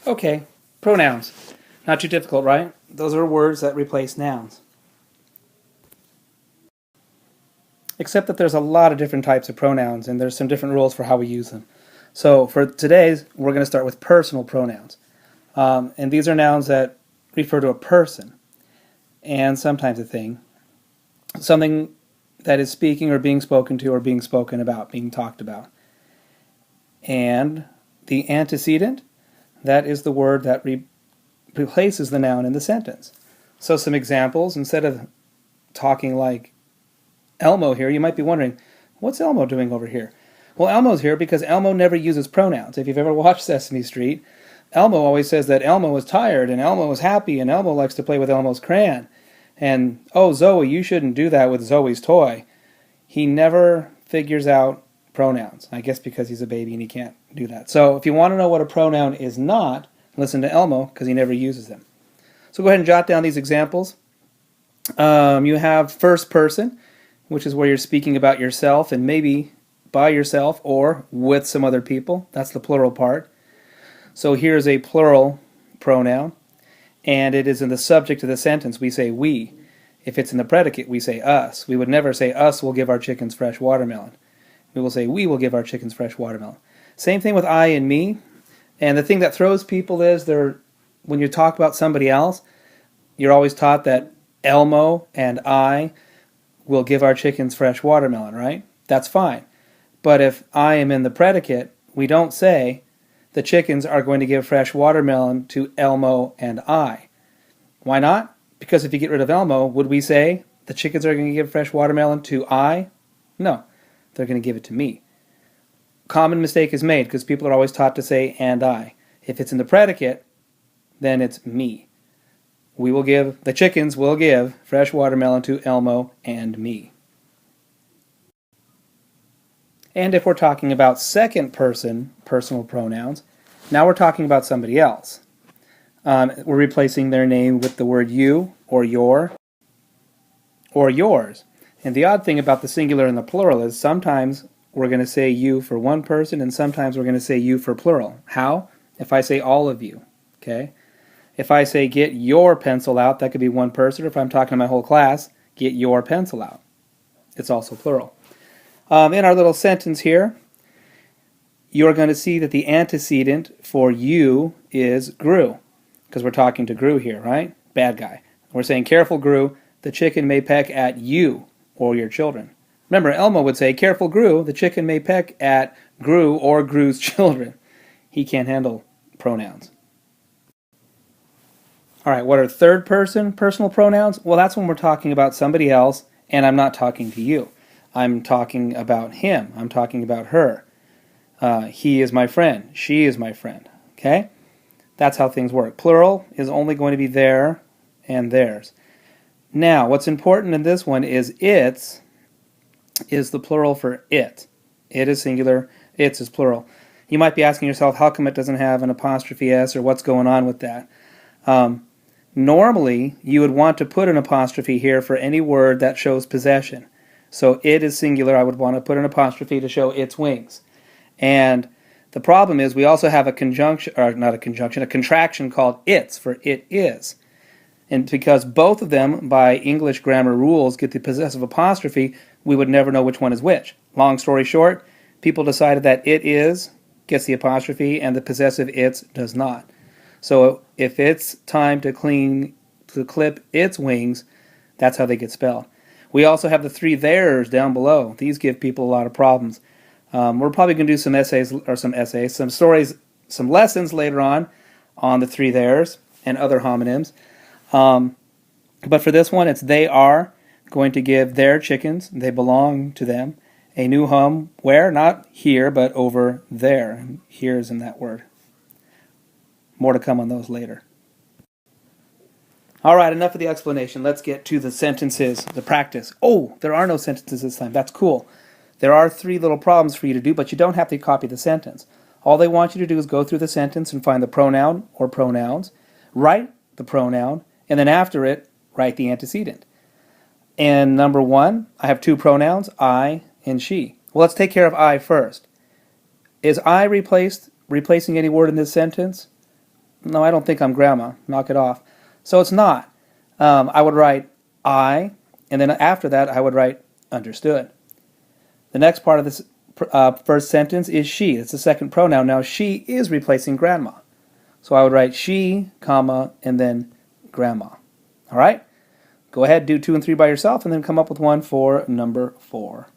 Okay, pronouns. Not too difficult, right? Those are words that replace nouns. Except that there's a lot of different types of pronouns, and there's some different rules for how we use them. So for today's, we're going to start with personal pronouns. And these are nouns that refer to a person, and sometimes a thing. Something that is speaking or being spoken to or being spoken about, being talked about. And the antecedent, that is the word that replaces the noun in the sentence. So some examples, instead of talking like Elmo here, you might be wondering, what's Elmo doing over here? Well, Elmo's here because Elmo never uses pronouns. If you've ever watched Sesame Street, Elmo always says that Elmo is tired, and Elmo is happy, and Elmo likes to play with Elmo's crayon. And, oh, Zoe, you shouldn't do that with Zoe's toy. He never figures out pronouns. I guess because he's a baby and he can't do that. So if you want to know what a pronoun is not, listen to Elmo, because he never uses them. So go ahead and jot down these examples. You have first person, which is where you're speaking about yourself and maybe by yourself or with some other people. That's the plural part. So here's a plural pronoun, and it is in the subject of the sentence. We say we. If it's in the predicate, we say us. We would never say us will give our chickens fresh watermelon. We will say we will give our chickens fresh watermelon. Same thing with I and me. And the thing that throws people is when you talk about somebody else, you're always taught that Elmo and I will give our chickens fresh watermelon, right? That's fine. But if I am in the predicate, we don't say the chickens are going to give fresh watermelon to Elmo and I. Why not? Because if you get rid of Elmo, would we say the chickens are going to give fresh watermelon to I? No, they're going to give it to me. Common mistake is made because people are always taught to say and I. If it's in the predicate, then it's me. The chickens will give fresh watermelon to Elmo and me. And if we're talking about second person personal pronouns, now we're talking about somebody else. We're replacing their name with the word you or your or yours. And the odd thing about the singular and the plural is sometimes we're going to say you for one person and sometimes we're going to say you for plural. How? If I say all of you, okay? If I say get your pencil out, that could be one person. Or if I'm talking to my whole class, get your pencil out. It's also plural. In our little sentence here, you're going to see that the antecedent for you is Gru, because we're talking to Gru here, right? Bad guy. We're saying, careful, Gru, the chicken may peck at you or your children. Remember, Elmo would say, careful, Gru, the chicken may peck at Gru or Gru's children. He can't handle pronouns. All right, what are third person personal pronouns? Well, that's when we're talking about somebody else, and I'm not talking to you. I'm talking about him. I'm talking about her. He is my friend. She is my friend. Okay? That's how things work. Plural is only going to be their and theirs. Now, what's important in this one is its is the plural for it. It is singular. Its is plural. You might be asking yourself, how come it doesn't have an apostrophe S, or what's going on with that? Normally, you would want to put an apostrophe here for any word that shows possession. So it is singular. I would want to put an apostrophe to show its wings. And the problem is we also have a conjunction, or not a conjunction, a contraction called its for it is. And because both of them, by English grammar rules, get the possessive apostrophe, we would never know which one is which. Long story short, people decided that it is gets the apostrophe and the possessive its does not. So if it's time to clip its wings, that's how they get spelled. We also have the three theirs down below. These give people a lot of problems. We're probably going to do some stories, some lessons later on the three theirs and other homonyms. But for this one, it's they are going to give their chickens, they belong to them, a new home where? Not here, but over there. Here is in that word. More to come on those later. All right, enough of the explanation. Let's get to the sentences, the practice. Oh, there are no sentences this time. That's cool. There are three little problems for you to do, but you don't have to copy the sentence. All they want you to do is go through the sentence and find the pronoun or pronouns, write the pronoun, and then after it, write the antecedent. And number one, I have two pronouns, I and she. Well, let's take care of I first. Is I replacing any word in this sentence? no, I don't think I'm grandma. Knock it off. So it's not. I would write I, and then after that I would write understood. The next part of this first sentence is she. It's the second pronoun. Now she is replacing grandma. So I would write she, comma, and then grandma. All right? Go ahead, do 2 and 3 by yourself, and then come up with one for number 4.